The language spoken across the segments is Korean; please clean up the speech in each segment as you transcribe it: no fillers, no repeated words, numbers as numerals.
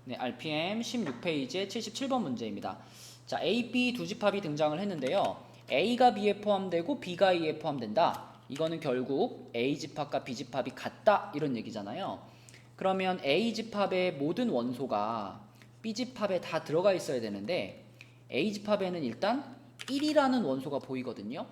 네, RPM 16페이지의 77번 문제입니다. 자, A, B 두 집합이 등장을 했는데요. A가 B에 포함되고 B가 A에 포함된다. 이거는 결국 A 집합과 B 집합이 같다 이런 얘기잖아요. 그러면 A 집합의 모든 원소가 B 집합에 다 들어가 있어야 되는데 A 집합에는 일단 1이라는 원소가 보이거든요.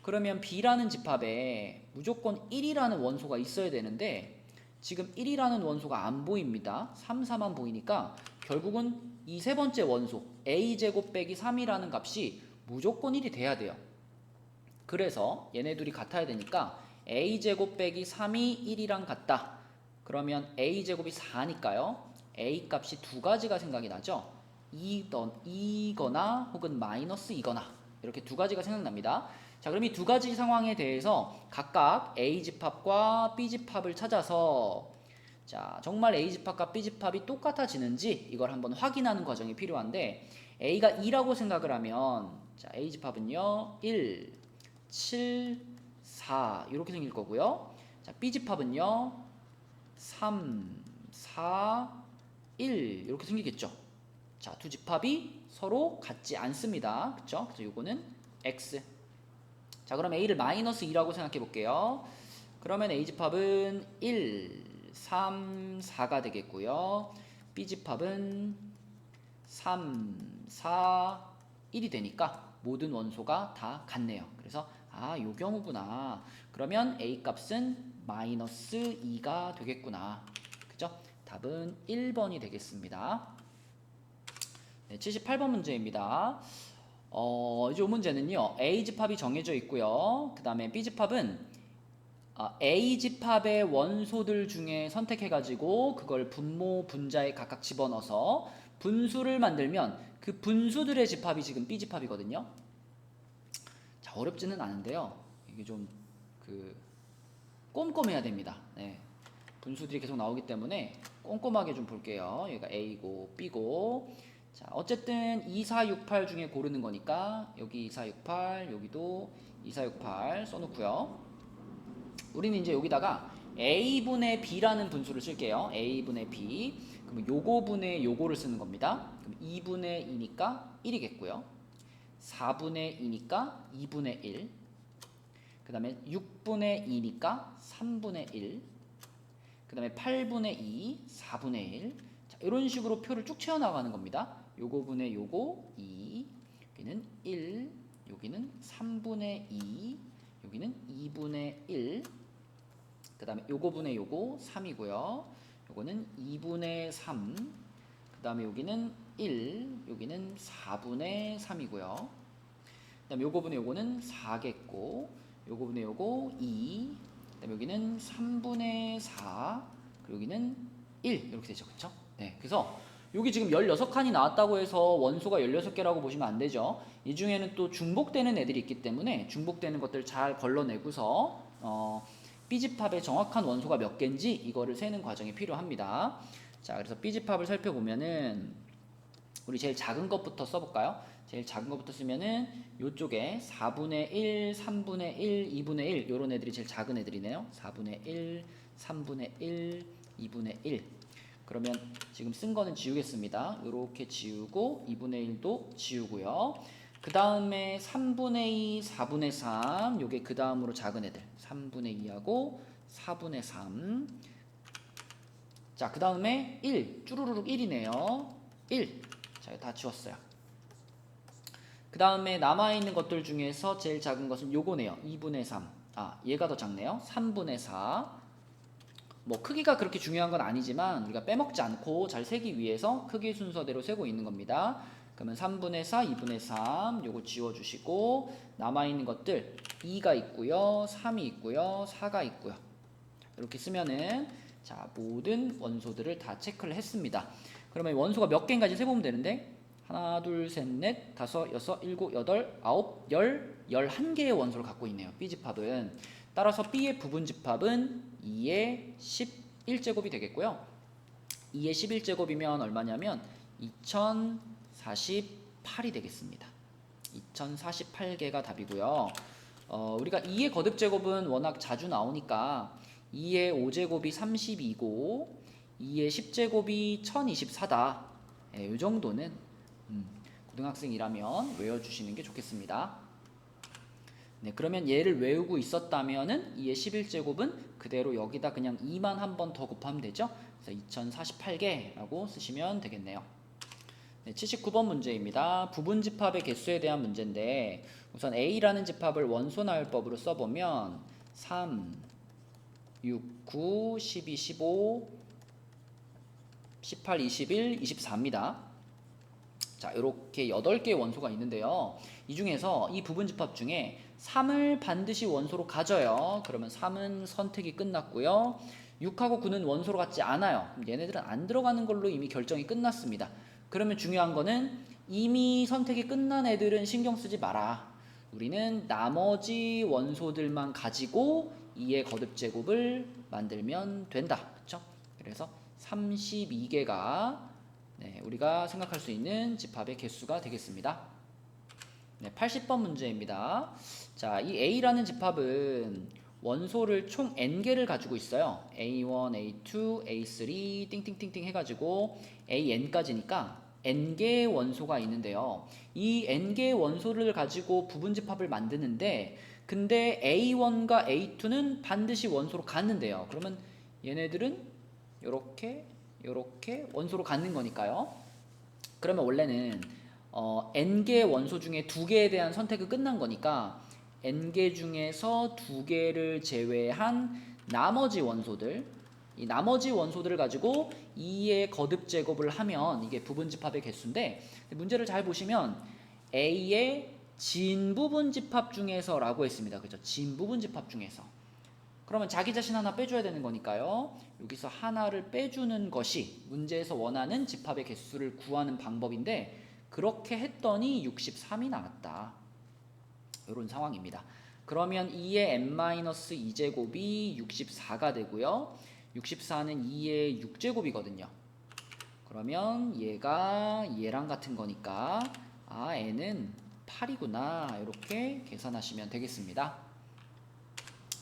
그러면 B라는 집합에 무조건 1이라는 원소가 있어야 되는데 지금 1이라는 원소가 안 보입니다. 3, 4만 보이니까 결국은 이 세 번째 원소 a제곱 빼기 3이라는 값이 무조건 1이 돼야 돼요. 그래서 얘네 둘이 같아야 되니까 a제곱 빼기 3이 1이랑 같다. 그러면 a제곱이 4니까요. a 값이 두 가지가 생각이 나죠. 2거나 혹은 마이너스 2거나 이렇게 두 가지가 생각납니다. 자, 그럼 이 두 가지 상황에 대해서 각각 A집합과 B집합을 찾아서 자, 정말 A집합과 B집합이 똑같아지는지 이걸 한번 확인하는 과정이 필요한데 A가 2라고 생각을 하면 자, A집합은요 1, 7, 4 이렇게 생길 거고요. 자, B집합은요 3, 4, 1 이렇게 생기겠죠. 자, 두 집합이 서로 같지 않습니다. 그쵸? 그래서 요거는 X. 자, 그럼 A를 마이너스 2라고 생각해 볼게요. 그러면 A집합은 1, 3, 4가 되겠고요. B집합은 3, 4, 1이 되니까 모든 원소가 다 같네요. 그래서 요 경우구나. 그러면 A 값은 마이너스 2가 되겠구나. 그죠? 답은 1번이 되겠습니다. 네, 78번 문제입니다. 이 문제는요. A집합이 정해져 있고요. 그 다음에 B집합은 A집합의 원소들 중에 선택해가지고 그걸 분모, 분자에 각각 집어넣어서 분수를 만들면 그 분수들의 집합이 지금 B집합이거든요. 자, 어렵지는 않은데요. 이게 좀 꼼꼼해야 됩니다. 네. 분수들이 계속 나오기 때문에 꼼꼼하게 좀 볼게요. 여기가 A고 B고 자, 어쨌든 2468 중에 고르는 거니까 여기 2468 여기도 2468 써놓고요. 우리는 이제 여기다가 A분의 B라는 분수를 쓸게요. A분의 B 그러면 요거분의 요거를 쓰는 겁니다. 그럼 2분의 2니까 1이겠고요. 4분의 2니까 2분의 1. 그 다음에 6분의 2니까 3분의 1. 그 다음에 8분의 2, 4분의 1. 자, 이런 식으로 표를 쭉 채워나가는 겁니다. 요거분의 요거 2, 여기는 1, 여기는 3분의 2, 여기는 2분의 1. 그 다음에 요거분의 요거 3이고요. 요거는 2분의 3. 그 다음에 여기는 1, 여기는 4분의 3이고요. 그 다음에 요거분의 요거는 4겠고, 요거분의 요거 2, 그 다음에 여기는 3분의 4, 그리고 여기는 1 이렇게 되죠. 그쵸? 네, 그래서 여기 지금 16칸이 나왔다고 해서 원소가 16개라고 보시면 안 되죠. 이 중에는 또 중복되는 애들이 있기 때문에 중복되는 것들 잘 걸러내고서 B집합의 정확한 원소가 몇 개인지 이거를 세는 과정이 필요합니다. 자, 그래서 B집합을 살펴보면은 우리 제일 작은 것부터 써볼까요? 제일 작은 것부터 쓰면은 요쪽에 4분의 1, 3분의 1, 2분의 1 요런 애들이 제일 작은 애들이네요. 4분의 1, 3분의 1, 2분의 1. 그러면 지금 쓴 거는 지우겠습니다. 요렇게 지우고 2분의 1도 지우고요. 그 다음에 3분의 2, 4분의 3 요게 그 다음으로 작은 애들 3분의 2하고 4분의 3. 자, 그 다음에 1 쭈루루룩 1이네요. 1. 자, 다 지웠어요. 그 다음에 남아있는 것들 중에서 제일 작은 것은 요거네요. 2분의 3. 얘가 더 작네요. 3분의 4. 뭐 크기가 그렇게 중요한 건 아니지만 우리가 빼먹지 않고 잘 세기 위해서 크기 순서대로 세고 있는 겁니다. 그러면 3분의 4, 2분의 3 요거 지워주시고 남아있는 것들 2가 있고요. 3이 있고요. 4가 있고요. 이렇게 쓰면은 자, 모든 원소들을 다 체크를 했습니다. 그러면 원소가 몇 개인가지 세보면 되는데 하나, 둘, 셋, 넷, 다섯, 여섯, 일곱, 여덟, 아홉, 열, 11개의 원소를 갖고 있네요. B집합은. 따라서 B의 부분집합은 2의 11제곱이 되겠고요. 2의 11제곱이면 얼마냐면 2048이 되겠습니다. 2048개가 답이고요. 우리가 2의 거듭제곱은 워낙 자주 나오니까 2의 5제곱이 32고 2의 10제곱이 1024다. 이 정도는 고등학생이라면 외워주시는 게 좋겠습니다. 네, 그러면 얘를 외우고 있었다면은 2의 11제곱은 그대로 여기다 그냥 2만 한 번 더 곱하면 되죠. 그래서 2048개라고 쓰시면 되겠네요. 네, 79번 문제입니다. 부분 집합의 개수에 대한 문제인데 우선 A라는 집합을 원소나열법으로 써보면 3, 6, 9, 12, 15, 18, 21, 24입니다. 자, 이렇게 8개의 원소가 있는데요. 이 중에서 이 부분 집합 중에 3을 반드시 원소로 가져요. 그러면 3은 선택이 끝났고요. 6하고 9는 원소로 갖지 않아요. 얘네들은 안 들어가는 걸로 이미 결정이 끝났습니다. 그러면 중요한 거는 이미 선택이 끝난 애들은 신경 쓰지 마라. 우리는 나머지 원소들만 가지고 2의 거듭제곱을 만들면 된다. 그렇죠? 그래서 32개가 우리가 생각할 수 있는 집합의 개수가 되겠습니다. 네, 80번 문제입니다. 자, 이 A라는 집합은 원소를 총 n개를 가지고 있어요. A1, A2, A3 띵띵띵띵 해가지고 AN까지니까 n개의 원소가 있는데요. 이 n개의 원소를 가지고 부분 집합을 만드는데 근데 A1과 A2는 반드시 원소로 갖는데요. 그러면 얘네들은 요렇게 원소로 갖는 거니까요. 그러면 원래는 n개의 원소 중에 2개에 대한 선택이 끝난 거니까 n개 중에서 2개를 제외한 나머지 원소들, 이 나머지 원소들을 가지고 2의 거듭 제곱을 하면 이게 부분 집합의 개수인데 문제를 잘 보시면 A의 진부분 집합 중에서 라고 했습니다. 그죠? 진부분 집합 중에서. 그러면 자기 자신 하나 빼줘야 되는 거니까요. 여기서 하나를 빼주는 것이 문제에서 원하는 집합의 개수를 구하는 방법인데 그렇게 했더니 63이 나왔다. 이런 상황입니다. 그러면 2의 n-2제곱이 64가 되고요. 64는 2의 6제곱이거든요. 그러면 얘가 얘랑 같은 거니까 n은 8이구나. 이렇게 계산하시면 되겠습니다.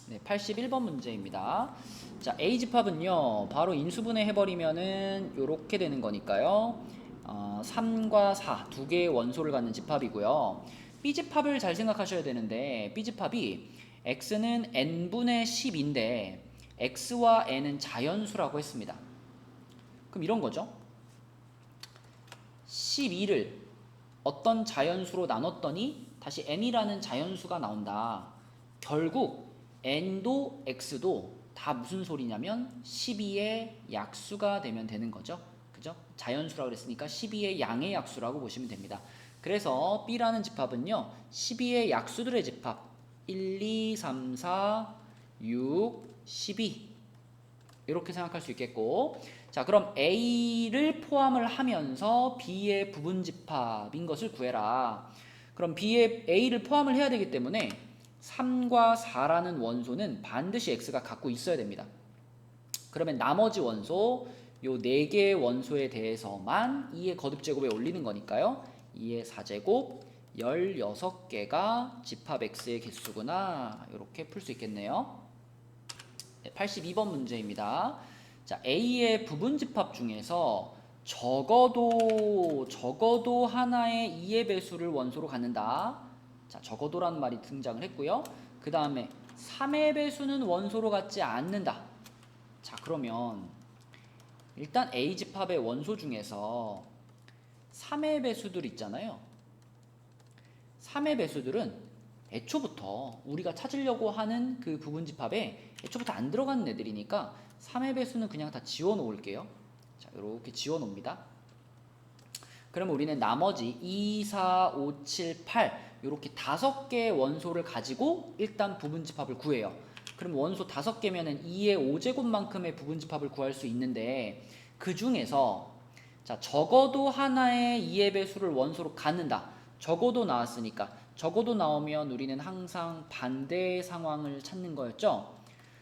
네, 81번 문제입니다. 자, A 집합은요, 바로 인수분해 해버리면은 이렇게 되는 거니까요. 3과 4, 2개의 원소를 갖는 집합이고요. B 집합을 잘 생각하셔야 되는데, B 집합이 x는 n분의 10인데, x와 n은 자연수라고 했습니다. 그럼 이런 거죠. 12를 어떤 자연수로 나눴더니 다시 n이라는 자연수가 나온다. 결국 n도 x도 다 무슨 소리냐면 12의 약수가 되면 되는 거죠. 그죠? 자연수라고 그랬으니까 12의 양의 약수라고 보시면 됩니다. 그래서 B라는 집합은요. 12의 약수들의 집합 1, 2, 3, 4, 6, 12 이렇게 생각할 수 있겠고 자 그럼 A를 포함을 하면서 B의 부분 집합인 것을 구해라. 그럼 B의 A를 포함을 해야 되기 때문에 3과 4라는 원소는 반드시 X가 갖고 있어야 됩니다. 그러면 나머지 원소 요 4개의 원소에 대해서만 2의 거듭제곱에 올리는 거니까요. 2의 4제곱 16개가 집합 X의 개수구나. 이렇게 풀 수 있겠네요. 82번 문제입니다. 자, A의 부분 집합 중에서 적어도 하나의 2의 배수를 원소로 갖는다. 자, 적어도라는 말이 등장을 했고요. 그 다음에 3의 배수는 원소로 갖지 않는다. 자, 그러면 일단 A 집합의 원소 중에서 3의 배수들 있잖아요. 3의 배수들은 애초부터 우리가 찾으려고 하는 그 부분 집합에 애초부터 안 들어가는 애들이니까 3의 배수는 그냥 다 지워 놓을게요. 자, 이렇게 지워 놓습니다. 그러면 우리는 나머지 2, 4, 5, 7, 8 이렇게 5개의 원소를 가지고 일단 부분 집합을 구해요. 그럼 원소 5개면은 2의 5제곱만큼의 부분 집합을 구할 수 있는데 그 중에서 자, 적어도 하나의 2의 배수를 원소로 갖는다. 적어도 나왔으니까 적어도 나오면 우리는 항상 반대의 상황을 찾는 거였죠.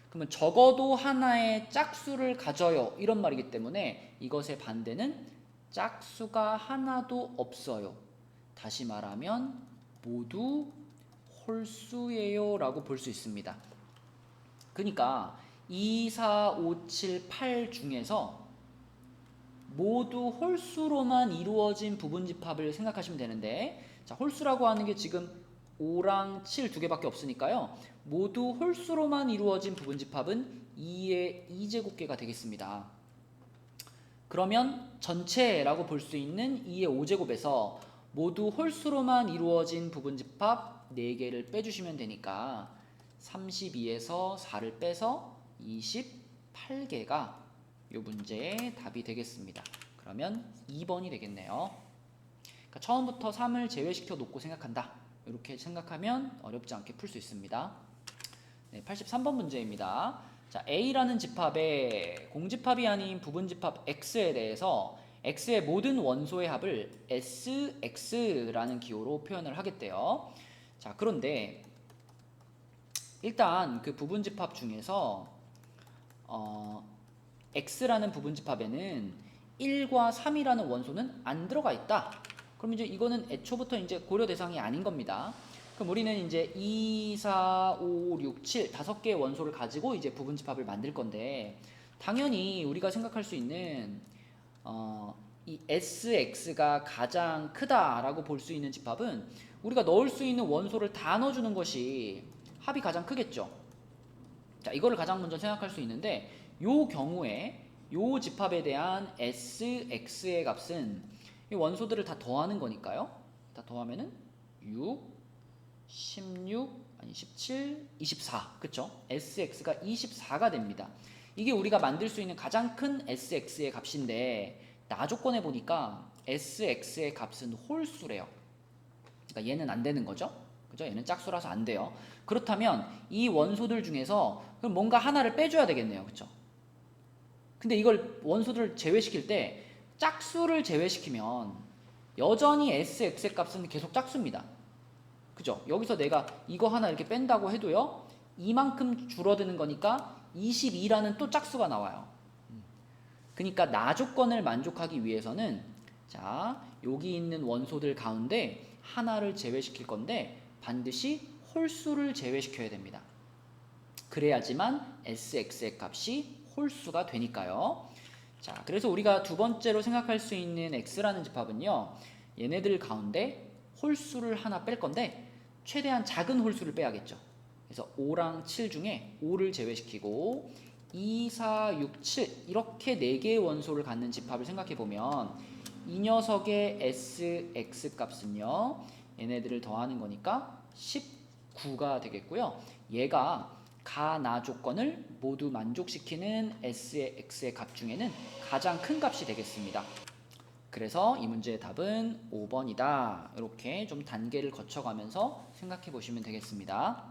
그러면 적어도 하나의 짝수를 가져요. 이런 말이기 때문에 이것의 반대는 짝수가 하나도 없어요. 다시 말하면 모두 홀수예요 라고 볼 수 있습니다. 그러니까 2, 4, 5, 7, 8 중에서 모두 홀수로만 이루어진 부분집합을 생각하시면 되는데, 자, 홀수라고 하는 게 지금 5랑 7 두 개밖에 없으니까요. 모두 홀수로만 이루어진 부분집합은 2의 2제곱계가 되겠습니다. 그러면 전체라고 볼 수 있는 2의 5제곱에서 모두 홀수로만 이루어진 부분집합 4개를 빼주시면 되니까 32에서 4를 빼서 28개가 이 문제의 답이 되겠습니다. 그러면 2번이 되겠네요. 그러니까 처음부터 3을 제외시켜 놓고 생각한다. 이렇게 생각하면 어렵지 않게 풀 수 있습니다. 네, 83번 문제입니다. 자, A라는 집합의 공집합이 아닌 부분집합 X에 대해서 X의 모든 원소의 합을 SX라는 기호로 표현을 하겠대요. 자, 그런데 일단 그 부분집합 중에서 X라는 부분집합에는 1과 3이라는 원소는 안 들어가 있다. 그럼 이제 이거는 애초부터 이제 고려 대상이 아닌 겁니다. 그럼 우리는 이제 2, 4, 5, 6, 7 다섯 개의 원소를 가지고 이제 부분집합을 만들 건데, 당연히 우리가 생각할 수 있는 이 SX가 가장 크다라고 볼 수 있는 집합은 우리가 넣을 수 있는 원소를 다 넣어주는 것이 합이 가장 크겠죠. 자, 이거를 가장 먼저 생각할 수 있는데, 요 경우에 요 집합에 대한 SX의 값은 이 원소들을 다 더하는 거니까요. 다 더하면은 6, 16, 아니 17, 24. 그쵸? SX가 24가 됩니다. 이게 우리가 만들 수 있는 가장 큰 SX의 값인데, 나 조건에 보니까 SX의 값은 홀수래요. 그러니까 얘는 안 되는 거죠. 그죠? 얘는 짝수라서 안 돼요. 그렇다면 이 원소들 중에서 그럼 뭔가 하나를 빼줘야 되겠네요. 그쵸? 근데 이걸 원소들을 제외시킬 때 짝수를 제외시키면 여전히 SX의 값은 계속 짝수입니다. 그죠? 여기서 내가 이거 하나 이렇게 뺀다고 해도요, 이만큼 줄어드는 거니까 22라는 또 짝수가 나와요. 그러니까 나 조건을 만족하기 위해서는, 자, 여기 있는 원소들 가운데 하나를 제외시킬 건데 반드시 홀수를 제외시켜야 됩니다. 그래야지만 SX의 값이 홀수가 되니까요. 자, 그래서 우리가 두 번째로 생각할 수 있는 X라는 집합은요, 얘네들 가운데 홀수를 하나 뺄 건데 최대한 작은 홀수를 빼야겠죠. 그래서 5랑 7 중에 5를 제외시키고 2, 4, 6, 7 이렇게 4개의 원소를 갖는 집합을 생각해보면 이 녀석의 SX 값은요, 얘네들을 더하는 거니까 19가 되겠고요. 얘가 가나 조건을 모두 만족시키는 SX의 값 중에는 가장 큰 값이 되겠습니다. 그래서 이 문제의 답은 5번이다. 이렇게 좀 단계를 거쳐가면서 생각해 보시면 되겠습니다.